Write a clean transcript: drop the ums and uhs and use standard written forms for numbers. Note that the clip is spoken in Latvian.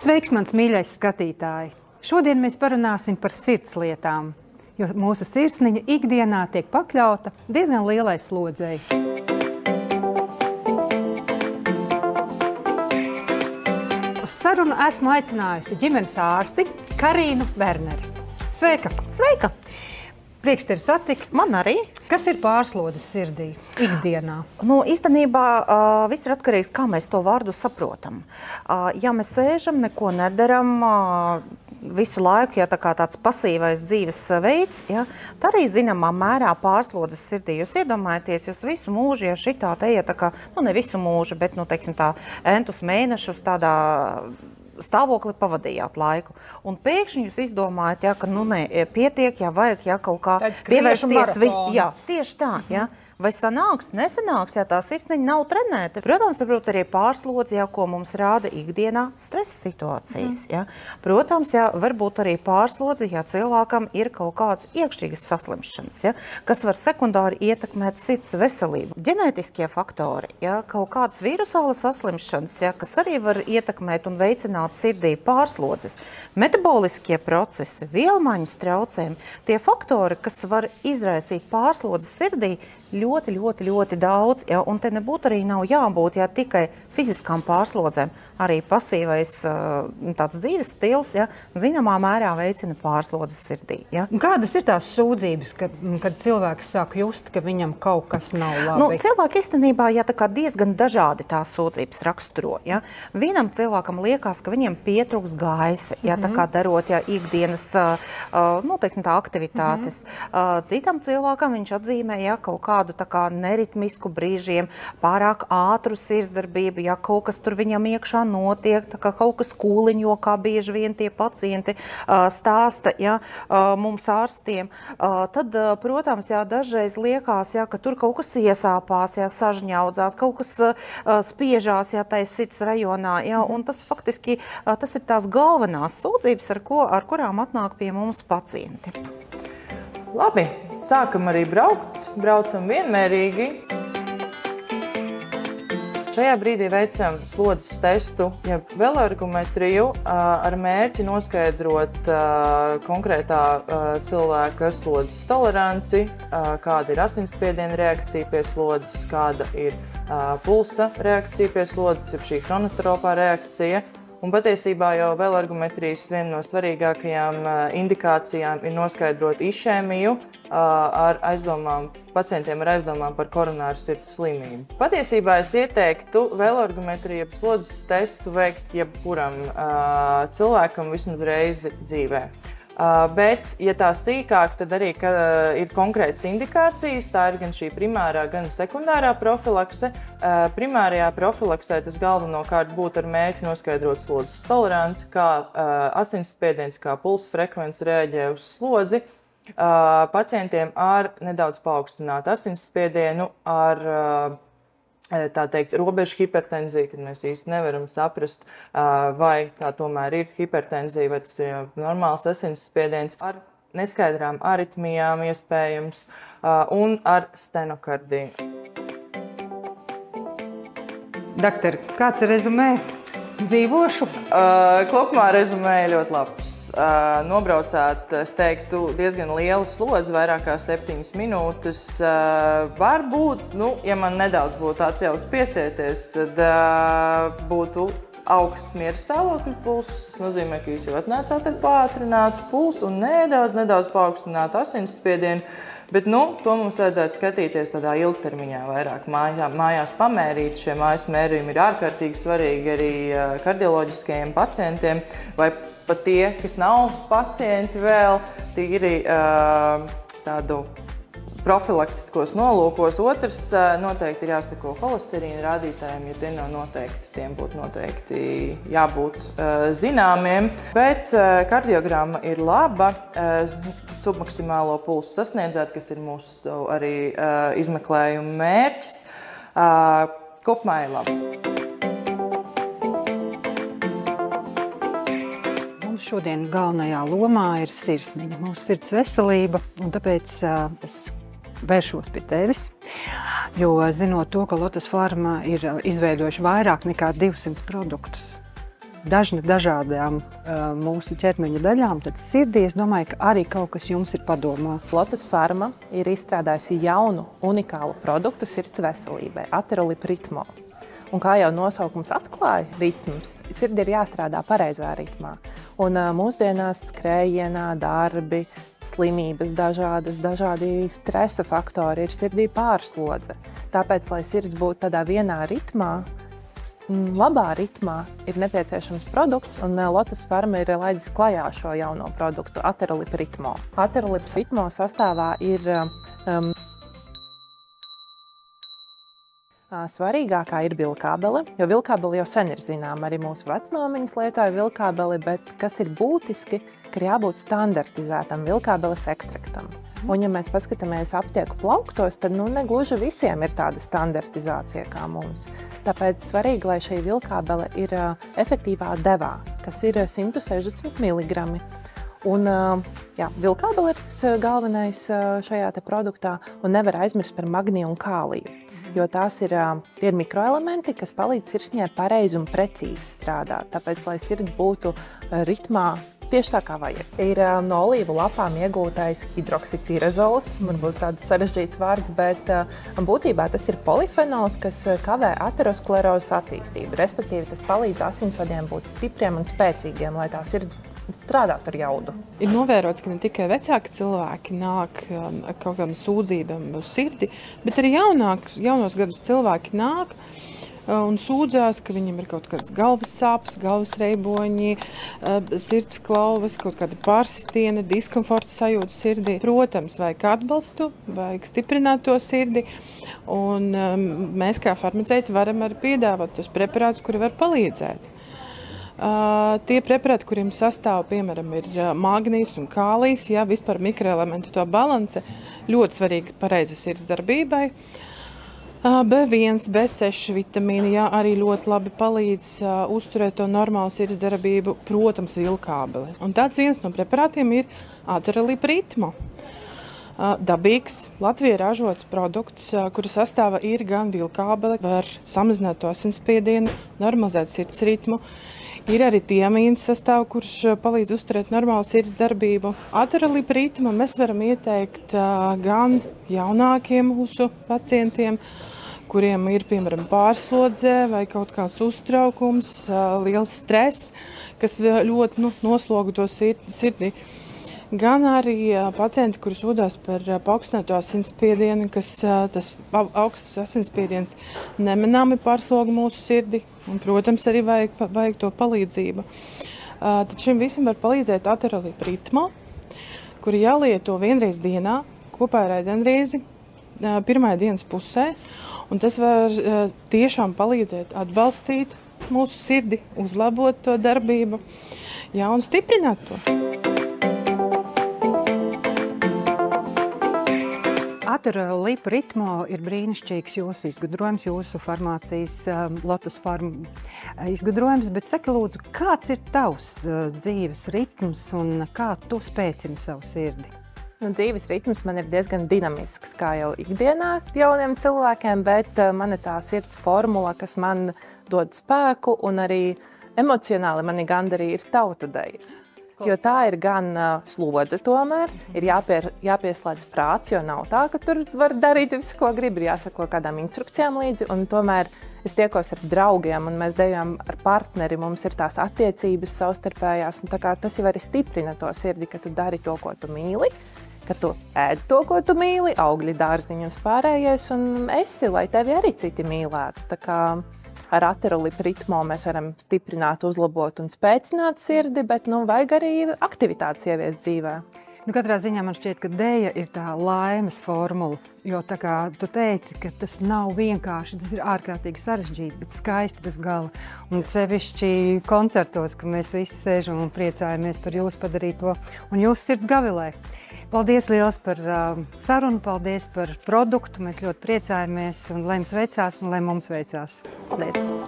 Sveiks, mans mīļais skatītāji! Šodien mēs parunāsim par sirds lietām, jo mūsu sirsniņa ikdienā tiek pakļauta diezgan lielai slodzei. Uz sarunu esmu aicinājusi ģimenes ārsti Karīnu Verneri. Sveika! Sveika! Prieks tevi satikt. Man arī. Kas ir pārslodze sirdī ikdienā? Īstenībā viss ir atkarīgs, kā mēs to vārdu saprotam. Ja mēs sēžam, neko nedaram, visu laiku, ja tāds pasīvais dzīves veids, ja, tā arī zināmā mērā pārslodzes sirdī. Jūs iedomājaties, jūs visu mūžu, ja šitā te iet, ne visu mūžu, bet, teiksim tā, entus mēnešus tādā stāvokli pavadījāt laiku. Un pēkšņi jūs izdomājat, ja, ka pietiek, ja vajag kaut kā pievērsties. Jā, tieši tā, ja. Vai sanāks, nesanāks, ja tā sirsniņa nav trenēta. Protams, arī pārslodze, ja, ko mums rāda ikdienā stresa situācijas. Ja. Protams, ja, varbūt arī pārslodze, ja cilvēkam ir kaut kādas iekšķīgas saslimšanas, ja, kas var sekundāri ietekmēt sirds veselību. Ģenētiskie faktori, ja, kaut kādas vīrusālas saslimšanas, ja, kas arī var ietekmēt un veicināt sirdī pārslodzes. Metaboliskie procesi, vielmaiņas traucējumi, tie faktori, kas var izraisīt pārslodzes sirdī, ļoti daudz, ja, un te nebūtu arī nav jābūt, ja, tikai fiziskām pārslodzēm. Arī pasīvais tāds dzīves stils, ja, zināmā mērā veicina pārslodzes sirdī. Ja. Kādas ir tās sūdzības, kad cilvēks sāk just, ka viņam kaut kas nav labi? Cilvēki īstenībā diezgan dažādi tās sūdzības raksturo. Ja. Vienam cilvēkam liekas, ka viņiem pietrūks gaisa, ja, darot ja, ikdienas teiksim, tā, aktivitātes. Citam cilvēkam viņš atzīmē ja, kaut kādu neritmisku brīžiem, pārāk ātru sirdsdarbību, ja kaut kas tur viņam iekšā notiek, kaut kas kūliņo, kā bieži vien tie pacienti stāsta ja, mums ārstiem. Tad, protams, jā, dažreiz liekas, ja, ka tur kaut kas iesāpās, ja, sažņaudzās, kaut kas spiežās ja, tai sirds rajonā. Ja, un tas faktiski tas ir tās galvenās sūdzības, ar kurām atnāk pie mums pacienti. Labi, sākam arī braukt. Braucam vienmērīgi. Šajā brīdī veicam slodzes testu, ja veloergometriju ar mērķi noskaidrot konkrētā cilvēka slodzes toleranci, kāda ir asinsspiediena reakcija pie slodzes, kāda ir pulsa reakcija pie slodzes, šī chronotropā reakcija. Un patiesībā jau veloergometrijas viena no svarīgākajām indikācijām ir noskaidrot išēmiju ar aizdomām, pacientiem ar aizdomām par koronāru sirds slimību. Patiesībā es ieteiktu veloergometriju slodzes testu veikt jebkuram cilvēkam vismaz reizi dzīvē. Bet, ja tā sīkāk, tad arī ir konkrētas indikācijas, tā ir gan šī primārā, gan sekundārā profilakse. Primārajā profilaksē tas galvenokārt būtu ar mērķi noskaidrot slodzes toleranci, kā asinsspiediens, kā pulsa frekvence reaģē uz slodzi. Pacientiem ar nedaudz paaugstinātu asinsspiedienu, ar tā teikt, robežu hipertenzija, kad mēs īsti nevaram saprast, vai tā tomēr ir hipertenzija, vai tas ir normāls asinsspiediens, ar neskaidrām aritmijām iespējams un ar stenokardiju. Doktor, kāds ir rezumē? Dzīvošu? Kopumā rezumē ļoti labs. Nobraucāt, es teiktu, diezgan lielu slodzi, vairāk kā 7 minūtes. Varbūt, ja man nedaudz būtu atļauts piesieties, tad būtu augsts miera stāvokļa pulss. Tas nozīmē, ka jūs jau atnācāt ar pātrinātu pulsu un nedaudz paaugstinātu asinsspiedienu. Bet, to mums vajadzētu skatīties tādā ilgtermiņā vairāk mājās pamērīt. Šie mājas mērījumi ir ārkārtīgi svarīgi arī kardioloģiskajiem pacientiem, vai pat tie, kas nav pacienti vēl, tīri tādu profilaktiskos nolūkos. Otrs noteikti ir jāsako holesterīna rādītājiem, ja tie nav noteikti, tiem būtu noteikti jābūt zināmiem. Bet kardiogramma ir laba, submaksimālo pulsu sasniedzēt, kas ir mūsu arī izmeklējuma mērķis. Kopumā ir labi. Mums šodien galvenajā lomā ir sirsniņa, mūsu sirds veselība, un tāpēc es vēršos pie tevis, jo zinot to, ka Lotus Pharma ir izveidojuši vairāk nekā 200 produktus. dažādām mūsu ķermeņa daļām, tad sirdī es domāju, ka arī kaut kas jums ir padomā. Lotus Pharma ir izstrādājusi jaunu, unikālu produktu sirds veselībai – Aterolip Ritmo. Un kā jau nosaukums atklāja, ritms, sirdi ir jāstrādā pareizā ritmā. Un mūsdienās skrējienā, darbi, slimības dažādi stresa faktori ir sirdī pārslodze. Tāpēc, lai sirds būtu tādā vienā ritmā, labā ritmā, ir nepieciešams produkts, un Lotus Pharma ir laidis klajā šo jauno produktu – Aterolip Ritmo. Aterolip Ritmo sastāvā ir svarīgākā ir vilkābele, jo vilkābele jau sen ir zināma, arī mūsu vecmāmiņas lietoja vilkābeli, bet kas ir būtiski, ka ir jābūt standartizētam vilkābeles ekstraktam. Un ja mēs paskatāmies aptieku plauktos, tad negluži visiem ir tāda standartizācija kā mums. Tāpēc svarīgi, lai šī vilkābele ir efektīvā devā, kas ir 160 mg. Un vilkābele ir tas galvenais šajā te produktā, un nevar aizmirst par magniju un kāliju. Jo tās ir mikroelementi, kas palīdz sirsniņai pareizi un precīzi strādāt. Tāpēc, lai sirds būtu ritmā tieši tā kā vajag. Ir no olīvu lapām iegūtais hidroksitirezols, varbūt tāds sarežģīts vārds, bet būtībā tas ir polifenols, kas kavē aterosklerozes attīstību. Respektīvi, tas palīdz asinsvadiem būt stipriem un spēcīgiem, lai tā sirds strādāt ar jaudu. Ir novērots, ka ne tikai vecāki cilvēki nāk ar kaut kādām sūdzībām uz sirdi, bet arī jaunos gadus cilvēki nāk un sūdzās, ka viņiem ir kaut kādas galvas sāpes, galvas reiboņi, sirds klauvas, kaut kāda pārsitiena, diskomforta sajūta sirdī. Protams, vajag atbalstu, vajag stiprināt to sirdi, un mēs kā farmaceiti varam arī piedāvāt tos preparātus, kuri var palīdzēt. Tie preparāti, kuriem sastāv, piemēram, ir magnijs un kālijs, vispār mikroelementu to balanse, ļoti svarīgi pareiza sirds darbībai. B1, B6 vitamīni, arī ļoti labi palīdz uzturēt to normālu sirds darbību, protams, vilkābeli. Un tāds viens no preparātiem ir Aterolip Ritmo. Dabīgs, Latvijā ražots produkts, kura sastāvā ir gan vilkābele, var samazināt to asinsspiedienu, normalizēt sirds ritmu. Ir arī tiamīns sastāv, kurš palīdz uzturēt normālu sirds darbību. Aterolip Ritmo mēs varam ieteikt gan jaunākiem mūsu pacientiem, kuriem ir, piemēram, pārslodze vai kaut kāds uztraukums, liels stress, kas ļoti noslogo to sirdi. Gan arī pacienti, kuri sūdzās par paaugstināto asinsspiedienu, kas tas augsts asinsspiediens nemanāmi pārsloga mūsu sirdi, un, protams, arī vajag to palīdzību. Tad šim visam var palīdzēt Aterolip Ritmo, kuri jālieto vienreiz dienā, kopā ar ēdienreizi, pirmajā dienas pusē, un tas var tiešām palīdzēt atbalstīt mūsu sirdi, uzlabot to darbību, un stiprināt to. Aterolip Ritmo ir brīnišķīgs jūsu izgudrojums, jūsu farmācijas Lotus Pharma izgudrojums, bet saki lūdzu, kāds ir tavs dzīves ritms un kā tu spēcini savu sirdi? Dzīves ritms man ir diezgan dinamisks, kā jau ikdienā jauniem cilvēkiem, bet man ir tā sirds formula, kas man dod spēku un arī emocionāli mani gandarīja ir tautudējas. Jo tā ir gan slodze tomēr, ir jāpieslēdz prāts, jo nav tā, ka tur var darīt visu, ko grib, ir jāsako kādām instrukcijām līdzi, un tomēr es tiekos ar draugiem, un mēs dejojam ar partneri, mums ir tās attiecības savstarpējās, un tā kā tas jau arī stiprina to sirdi, ka tu dari to, ko tu mīli, ka tu ēd to, ko tu mīli, augļi, dārziņi un pārējais, un esi, lai tevi arī citi mīlētu. Tā kā ar Aterolip Ritmo mēs varam stiprināt, uzlabot un spēcināt sirdi, bet vajag arī aktivitātes ieviest dzīvē. Katrā ziņā man šķiet, ka dēja ir tā laimes formula, jo tā kā tu teici, ka tas nav vienkārši, tas ir ārkārtīgi sarežģīti, bet skaisti bez gala. Un sevišķi koncertos, ka mēs visi sēžam un priecājamies par jūsu padarīto un jūsu sirds gavilē. Paldies liels par sarunu, paldies par produktu, mēs ļoti priecājamies un lai jums veicās un lai mums veicās. Paldies!